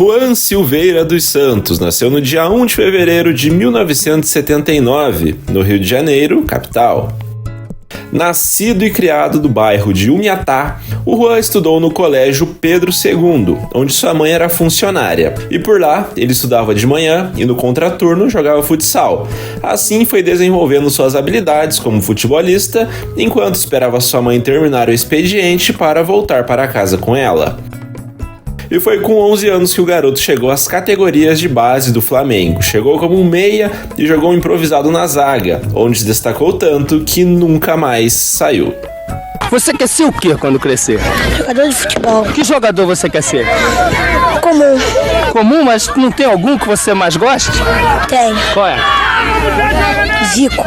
Juan Silveira dos Santos nasceu no dia 1 de fevereiro de 1979, no Rio de Janeiro, capital. Nascido e criado do bairro de Unhatá, o Juan estudou no Colégio Pedro II, onde sua mãe era funcionária. E por lá, ele estudava de manhã e no contraturno jogava futsal. Assim foi desenvolvendo suas habilidades como futebolista, enquanto esperava sua mãe terminar o expediente para voltar para casa com ela. E foi com 11 anos que o garoto chegou às categorias de base do Flamengo. Chegou como um meia e jogou improvisado na zaga, onde se destacou tanto que nunca mais saiu. Você quer ser o quê quando crescer? Jogador de futebol. Que jogador você quer ser? Comum. Comum, mas não tem algum que você mais goste? Tem. Qual é? Zico.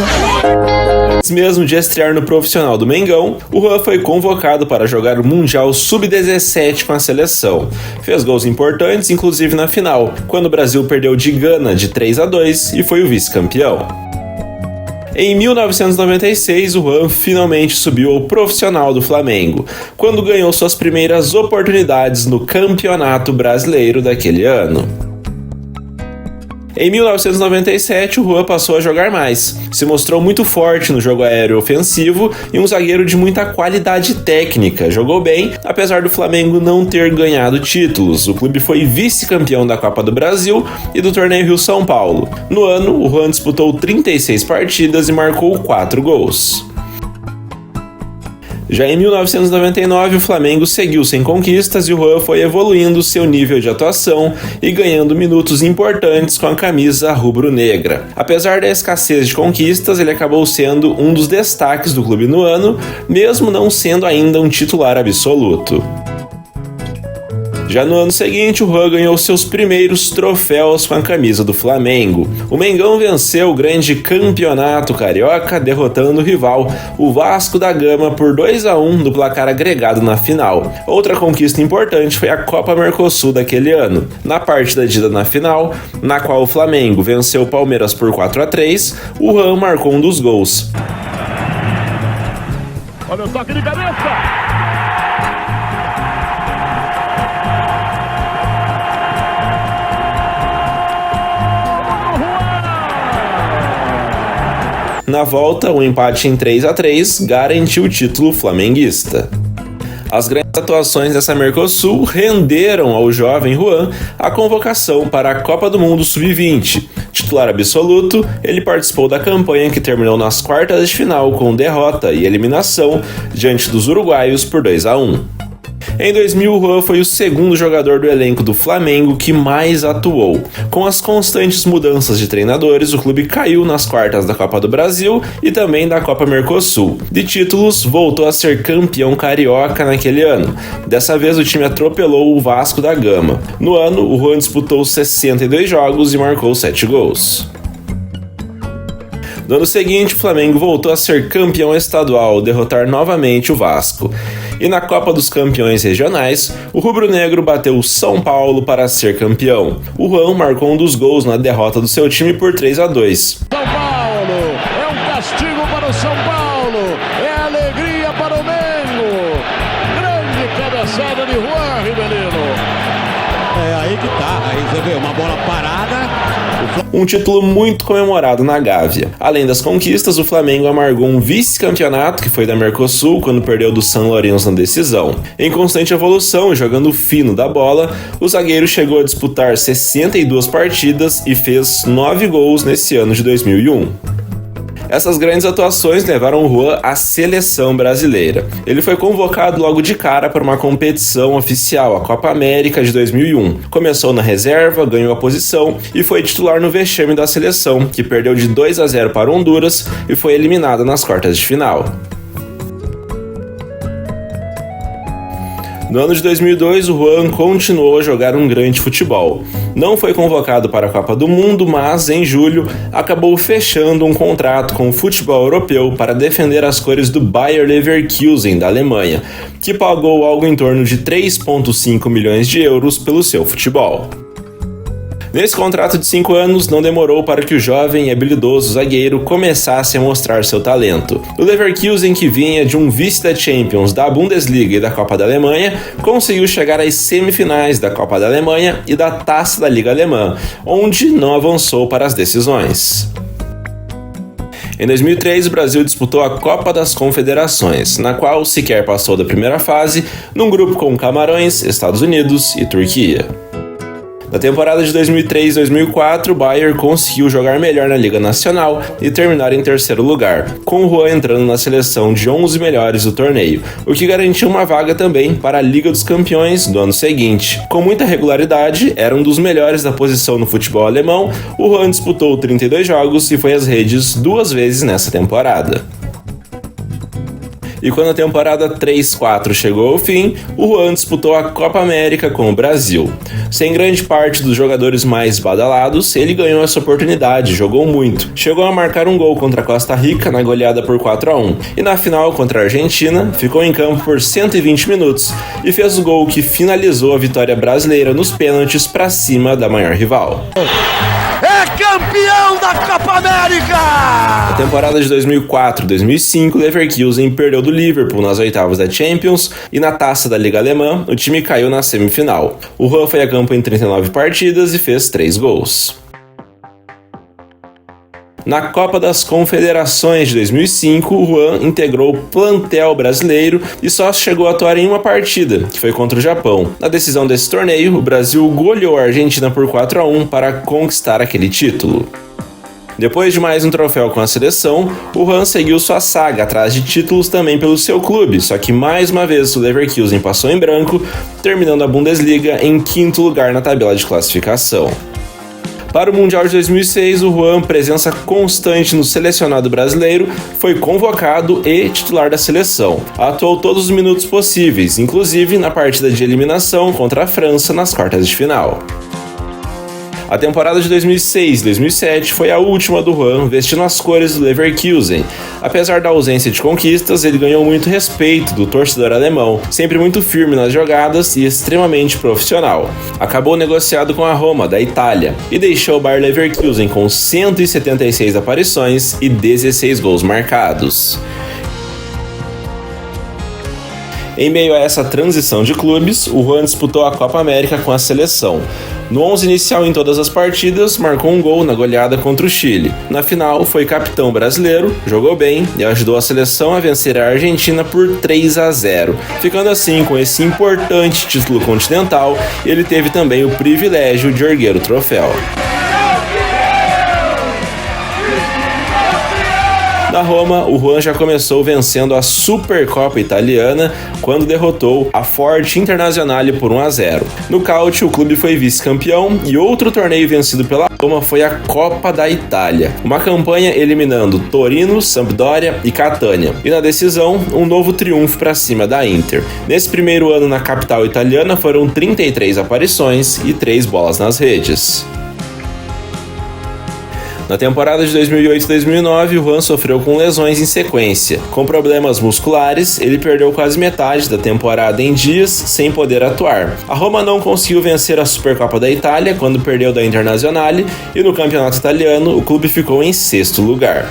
Antes mesmo de estrear no profissional do Mengão, o Juan foi convocado para jogar o Mundial Sub-17 com a seleção. Fez gols importantes, inclusive na final, quando o Brasil perdeu de Gana de 3-2 e foi o vice-campeão. Em 1996, o Juan finalmente subiu ao profissional do Flamengo, quando ganhou suas primeiras oportunidades no Campeonato Brasileiro daquele ano. Em 1997, o Juan passou a jogar mais. Se mostrou muito forte no jogo aéreo ofensivo e um zagueiro de muita qualidade técnica. Jogou bem, apesar do Flamengo não ter ganhado títulos. O clube foi vice-campeão da Copa do Brasil e do Torneio Rio-São Paulo. No ano, o Juan disputou 36 partidas e marcou 4 gols. Já em 1999, o Flamengo seguiu sem conquistas e o Juan foi evoluindo seu nível de atuação e ganhando minutos importantes com a camisa rubro-negra. Apesar da escassez de conquistas, ele acabou sendo um dos destaques do clube no ano, mesmo não sendo ainda um titular absoluto. Já no ano seguinte, o Juan ganhou seus primeiros troféus com a camisa do Flamengo. O Mengão venceu o grande campeonato carioca, derrotando o rival, o Vasco da Gama, por 2-1 no placar agregado na final. Outra conquista importante foi a Copa Mercosul daquele ano. Na partida de ida na final, na qual o Flamengo venceu o Palmeiras por 4-3, o Juan marcou um dos gols. Olha o toque de cabeça! Na volta, um empate em 3-3 garantiu o título flamenguista. As grandes atuações dessa Mercosul renderam ao jovem Juan a convocação para a Copa do Mundo Sub-20. Titular absoluto, ele participou da campanha que terminou nas quartas de final com derrota e eliminação diante dos uruguaios por 2-1. Em 2000, o Juan foi o segundo jogador do elenco do Flamengo que mais atuou. Com as constantes mudanças de treinadores, o clube caiu nas quartas da Copa do Brasil e também da Copa Mercosul. De títulos, voltou a ser campeão carioca naquele ano. Dessa vez, o time atropelou o Vasco da Gama. No ano, o Juan disputou 62 jogos e marcou 7 gols. No ano seguinte, o Flamengo voltou a ser campeão estadual, derrotar novamente o Vasco. E na Copa dos Campeões Regionais, o rubro-negro bateu o São Paulo para ser campeão. O Juan marcou um dos gols na derrota do seu time por 3-2. São Paulo, é um castigo para o São Paulo, é alegria para o Mengo. Grande cabeçada de Juan Rivelino. É aí que tá, aí você vê uma bola parada. Um título muito comemorado na Gávea. Além das conquistas, o Flamengo amargou um vice-campeonato, que foi da Mercosul, quando perdeu do São Lourenço na decisão. Em constante evolução e jogando fino da bola, o zagueiro chegou a disputar 62 partidas e fez 9 gols nesse ano de 2001. Essas grandes atuações levaram o Juan à seleção brasileira. Ele foi convocado logo de cara para uma competição oficial, a Copa América de 2001. Começou na reserva, ganhou a posição e foi titular no vexame da seleção, que perdeu de 2-0 para Honduras e foi eliminada nas quartas de final. No ano de 2002, o Juan continuou a jogar um grande futebol. Não foi convocado para a Copa do Mundo, mas, em julho, acabou fechando um contrato com o futebol europeu para defender as cores do Bayer Leverkusen, da Alemanha, que pagou algo em torno de 3,5 milhões de euros pelo seu futebol. Nesse contrato de 5 anos, não demorou para que o jovem e habilidoso zagueiro começasse a mostrar seu talento. O Leverkusen, que vinha de um vice da Champions, da Bundesliga e da Copa da Alemanha, conseguiu chegar às semifinais da Copa da Alemanha e da Taça da Liga Alemã, onde não avançou para as decisões. Em 2003, o Brasil disputou a Copa das Confederações, na qual sequer passou da primeira fase, num grupo com Camarões, Estados Unidos e Turquia. Na temporada de 2003-2004, o Bayern conseguiu jogar melhor na Liga Nacional e terminar em terceiro lugar, com o Juan entrando na seleção de 11 melhores do torneio, o que garantiu uma vaga também para a Liga dos Campeões do ano seguinte. Com muita regularidade, era um dos melhores da posição no futebol alemão, o Juan disputou 32 jogos e foi às redes 2 vezes nessa temporada. E quando a temporada 3-4 chegou ao fim, o Juan disputou a Copa América com o Brasil. Sem grande parte dos jogadores mais badalados, ele ganhou essa oportunidade, jogou muito. Chegou a marcar um gol contra a Costa Rica na goleada por 4-1. E na final contra a Argentina, ficou em campo por 120 minutos e fez o gol que finalizou a vitória brasileira nos pênaltis para cima da maior rival. É campeão da Copa América! Na temporada de 2004-2005, Leverkusen perdeu do Liverpool nas oitavas da Champions e na Taça da Liga Alemã, o time caiu na semifinal. O Juan foi a campo em 39 partidas e fez 3 gols. Na Copa das Confederações de 2005, o Juan integrou o plantel brasileiro e só chegou a atuar em uma partida, que foi contra o Japão. Na decisão desse torneio, o Brasil goleou a Argentina por 4-1 para conquistar aquele título. Depois de mais um troféu com a seleção, o Juan seguiu sua saga atrás de títulos também pelo seu clube, só que mais uma vez o Leverkusen passou em branco, terminando a Bundesliga em 5º lugar na tabela de classificação. Para o Mundial de 2006, o Juan, presença constante no selecionado brasileiro, foi convocado e titular da seleção. Atuou todos os minutos possíveis, inclusive na partida de eliminação contra a França nas quartas de final. A temporada de 2006-2007 foi a última do Juan vestindo as cores do Leverkusen. Apesar da ausência de conquistas, ele ganhou muito respeito do torcedor alemão, sempre muito firme nas jogadas e extremamente profissional. Acabou negociado com a Roma, da Itália, e deixou o Bayer Leverkusen com 176 aparições e 16 gols marcados. Em meio a essa transição de clubes, o Juan disputou a Copa América com a seleção. No 11 inicial em todas as partidas, marcou um gol na goleada contra o Chile. Na final, foi capitão brasileiro, jogou bem e ajudou a seleção a vencer a Argentina por 3-0. Ficando assim com esse importante título continental, ele teve também o privilégio de erguer o troféu. Na Roma, o Juan já começou vencendo a Supercopa Italiana quando derrotou a Forte Internazionale por 1-0. No Calcio, o clube foi vice-campeão e outro torneio vencido pela Roma foi a Copa da Itália, uma campanha eliminando Torino, Sampdoria e Catania. E na decisão, um novo triunfo para cima da Inter. Nesse primeiro ano na capital italiana foram 33 aparições e 3 bolas nas redes. Na temporada de 2008-2009, o Juan sofreu com lesões em sequência. Com problemas musculares, ele perdeu quase metade da temporada em dias sem poder atuar. A Roma não conseguiu vencer a Supercopa da Itália quando perdeu da Internazionale e no campeonato italiano o clube ficou em 6º lugar.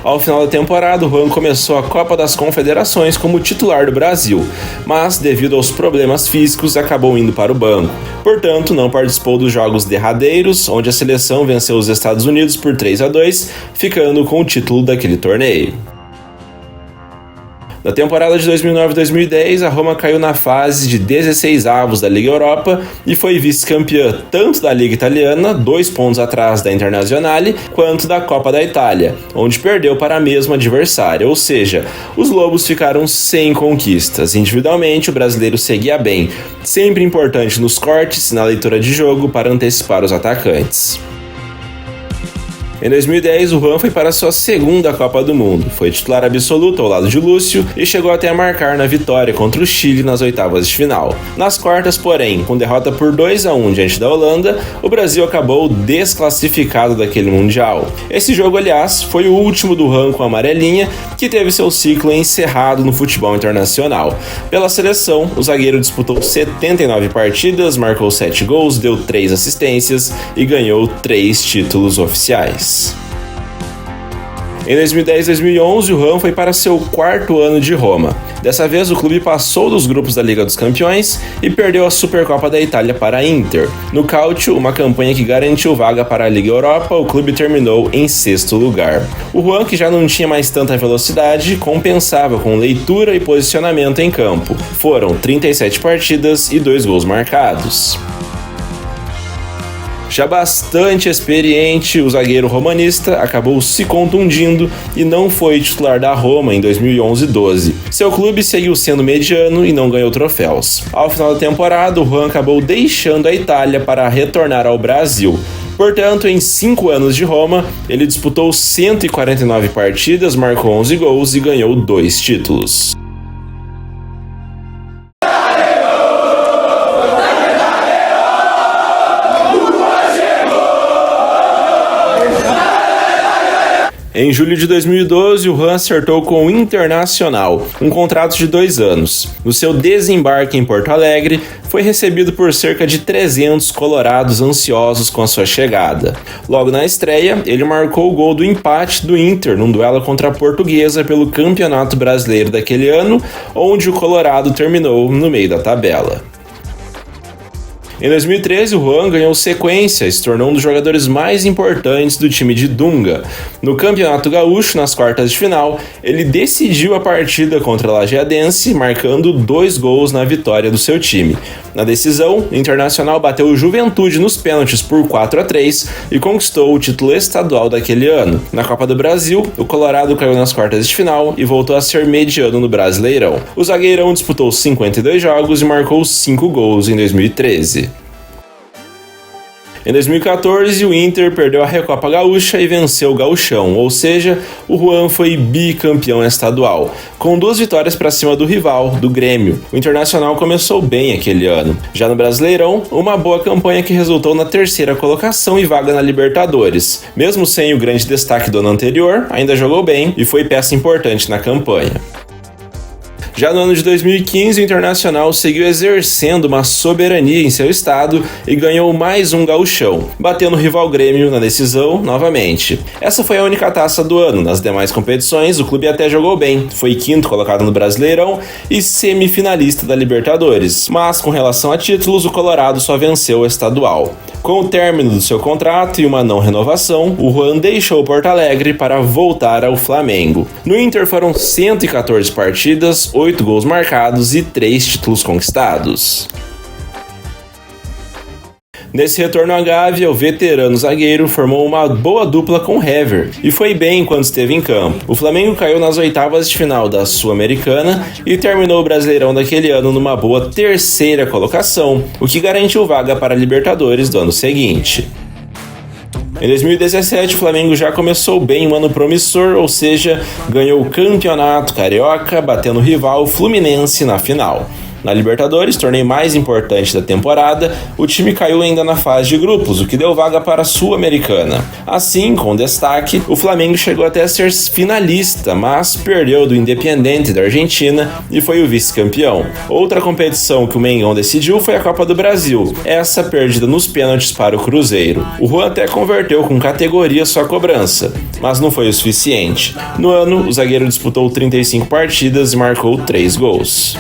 Ao final da temporada, o Juan começou a Copa das Confederações como titular do Brasil, mas devido aos problemas físicos acabou indo para o banco. Portanto, não participou dos jogos derradeiros, onde a seleção venceu os Estados Unidos por 3-2, ficando com o título daquele torneio. Na temporada de 2009-2010, a Roma caiu na fase de 16avos da Liga Europa e foi vice-campeã tanto da Liga Italiana, 2 pontos atrás da Internazionale, quanto da Copa da Itália, onde perdeu para a mesma adversária, ou seja, os Lobos ficaram sem conquistas. Individualmente, o brasileiro seguia bem, sempre importante nos cortes e na leitura de jogo para antecipar os atacantes. Em 2010, o Juan foi para sua segunda Copa do Mundo, foi titular absoluto ao lado de Lúcio e chegou até a marcar na vitória contra o Chile nas oitavas de final. Nas quartas, porém, com derrota por 2-1 diante da Holanda, o Brasil acabou desclassificado daquele Mundial. Esse jogo, aliás, foi o último do Juan com a amarelinha, que teve seu ciclo encerrado no futebol internacional. Pela seleção, o zagueiro disputou 79 partidas, marcou 7 gols, deu 3 assistências e ganhou 3 títulos oficiais. Em 2010 e 2011, o Juan foi para seu quarto ano de Roma. Dessa vez, o clube passou dos grupos da Liga dos Campeões e perdeu a Supercopa da Itália para a Inter. No Calcio, uma campanha que garantiu vaga para a Liga Europa, o clube terminou em 6º lugar. O Juan, que já não tinha mais tanta velocidade, compensava com leitura e posicionamento em campo. Foram 37 partidas e 2 gols marcados. Já bastante experiente, o zagueiro romanista acabou se contundindo e não foi titular da Roma em 2011-12. Seu clube seguiu sendo mediano e não ganhou troféus. Ao final da temporada, o Juan acabou deixando a Itália para retornar ao Brasil. Portanto, em 5 anos de Roma, ele disputou 149 partidas, marcou 11 gols e ganhou 2 títulos. Em julho de 2012, o Juan acertou com o Internacional, um contrato de 2 anos. No seu desembarque em Porto Alegre, foi recebido por cerca de 300 colorados ansiosos com a sua chegada. Logo na estreia, ele marcou o gol do empate do Inter num duelo contra a Portuguesa pelo Campeonato Brasileiro daquele ano, onde o Colorado terminou no meio da tabela. Em 2013, o Juan ganhou sequência e se tornou um dos jogadores mais importantes do time de Dunga. No Campeonato Gaúcho, nas quartas de final, ele decidiu a partida contra a Lajeadense, marcando 2 gols na vitória do seu time. Na decisão, o Internacional bateu o Juventude nos pênaltis por 4-3 e conquistou o título estadual daquele ano. Na Copa do Brasil, o Colorado caiu nas quartas de final e voltou a ser mediano no Brasileirão. O zagueirão disputou 52 jogos e marcou 5 gols em 2013. Em 2014, o Inter perdeu a Recopa Gaúcha e venceu o Gauchão, ou seja, o Juan foi bicampeão estadual, com 2 vitórias para cima do rival, do Grêmio. O Internacional começou bem aquele ano. Já no Brasileirão, uma boa campanha que resultou na 3ª colocação e vaga na Libertadores. Mesmo sem o grande destaque do ano anterior, ainda jogou bem e foi peça importante na campanha. Já no ano de 2015, o Internacional seguiu exercendo uma soberania em seu estado e ganhou mais um gauchão, batendo o rival Grêmio na decisão novamente. Essa foi a única taça do ano. Nas demais competições, o clube até jogou bem, foi 5º colocado no Brasileirão e semifinalista da Libertadores, mas com relação a títulos, o Colorado só venceu o estadual. Com o término do seu contrato e uma não renovação, o Juan deixou Porto Alegre para voltar ao Flamengo. No Inter foram 114 partidas, 8 gols marcados e 3 títulos conquistados. Nesse retorno à Gávea, o veterano zagueiro formou uma boa dupla com Hever e foi bem quando esteve em campo. O Flamengo caiu nas oitavas de final da Sul-Americana e terminou o Brasileirão daquele ano numa boa 3ª colocação, o que garantiu vaga para a Libertadores do ano seguinte. Em 2017, o Flamengo já começou bem um ano promissor, ou seja, ganhou o Campeonato Carioca, batendo o rival Fluminense na final. Na Libertadores, torneio mais importante da temporada, o time caiu ainda na fase de grupos, o que deu vaga para a Sul-Americana. Assim, com destaque, o Flamengo chegou até a ser finalista, mas perdeu do Independiente da Argentina e foi o vice-campeão. Outra competição que o Mengão decidiu foi a Copa do Brasil, essa perdida nos pênaltis para o Cruzeiro. O Juan até converteu com categoria sua cobrança, mas não foi o suficiente. No ano, o zagueiro disputou 35 partidas e marcou 3 gols.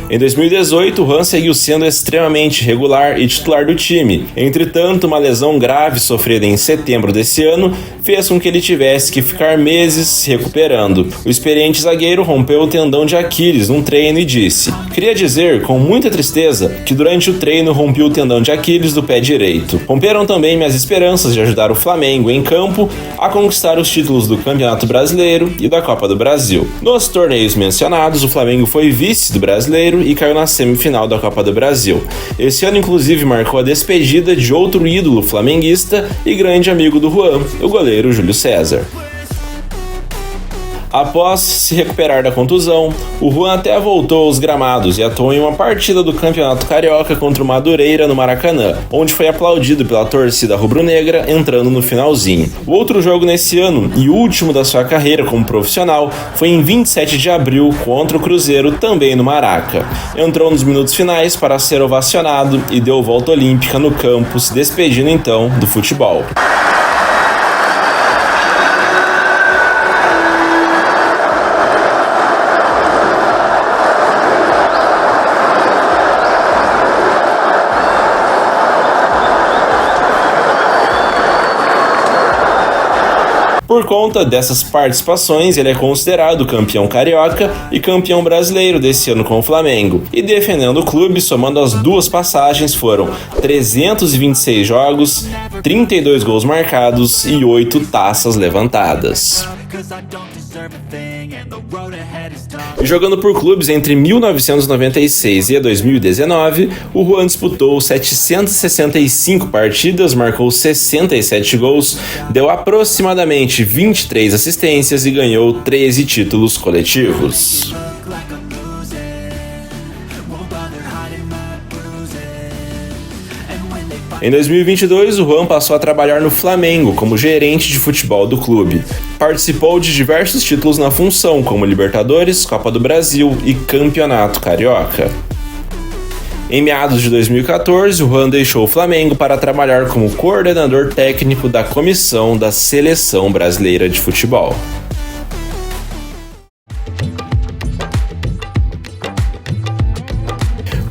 Em 2018, o Juan seguiu sendo extremamente regular e titular do time. Entretanto, uma lesão grave sofrida em setembro desse ano fez com que ele tivesse que ficar meses se recuperando. O experiente zagueiro rompeu o tendão de Aquiles num treino e disse: "Queria dizer, com muita tristeza, que durante o treino rompi o tendão de Aquiles do pé direito. Romperam também minhas esperanças de ajudar o Flamengo em campo a conquistar os títulos do Campeonato Brasileiro e da Copa do Brasil." Nos torneios mencionados, o Flamengo foi vice do Brasileiro Brasileiro e caiu na semifinal da Copa do Brasil. Esse ano, inclusive, marcou a despedida de outro ídolo flamenguista e grande amigo do Juan, o goleiro Júlio César. Após se recuperar da contusão, o Juan até voltou aos gramados e atuou em uma partida do Campeonato Carioca contra o Madureira no Maracanã, onde foi aplaudido pela torcida rubro-negra entrando no finalzinho. O outro jogo nesse ano, e último da sua carreira como profissional, foi em 27 de abril contra o Cruzeiro, também no Maraca. Entrou nos minutos finais para ser ovacionado e deu volta olímpica no campo, se despedindo então do futebol. Por conta dessas participações, ele é considerado campeão carioca e campeão brasileiro desse ano com o Flamengo. E defendendo o clube, somando as duas passagens, foram 326 jogos, 32 gols marcados e 8 taças levantadas. E jogando por clubes entre 1996 e 2019, o Juan disputou 765 partidas, marcou 67 gols, deu aproximadamente 23 assistências e ganhou 13 títulos coletivos. Em 2022, o Juan passou a trabalhar no Flamengo como gerente de futebol do clube. Participou de diversos títulos na função, como Libertadores, Copa do Brasil e Campeonato Carioca. Em meados de 2014, o Juan deixou o Flamengo para trabalhar como coordenador técnico da comissão da Seleção Brasileira de Futebol.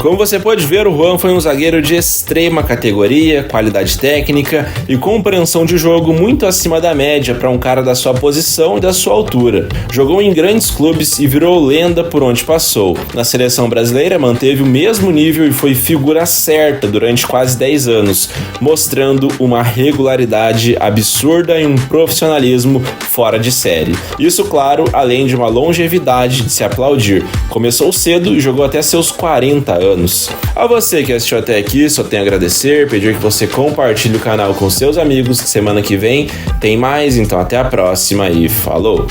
Como você pode ver, o Juan foi um zagueiro de extrema categoria, qualidade técnica e compreensão de jogo muito acima da média para um cara da sua posição e da sua altura. Jogou em grandes clubes e virou lenda por onde passou. Na seleção brasileira manteve o mesmo nível e foi figura certa durante quase 10 anos, mostrando uma regularidade absurda e um profissionalismo fora de série. Isso, claro, além de uma longevidade de se aplaudir. Começou cedo e jogou até seus 40 anos. A você que assistiu até aqui, só tenho a agradecer, pedir que você compartilhe o canal com seus amigos, que semana que vem tem mais, então até a próxima e falou!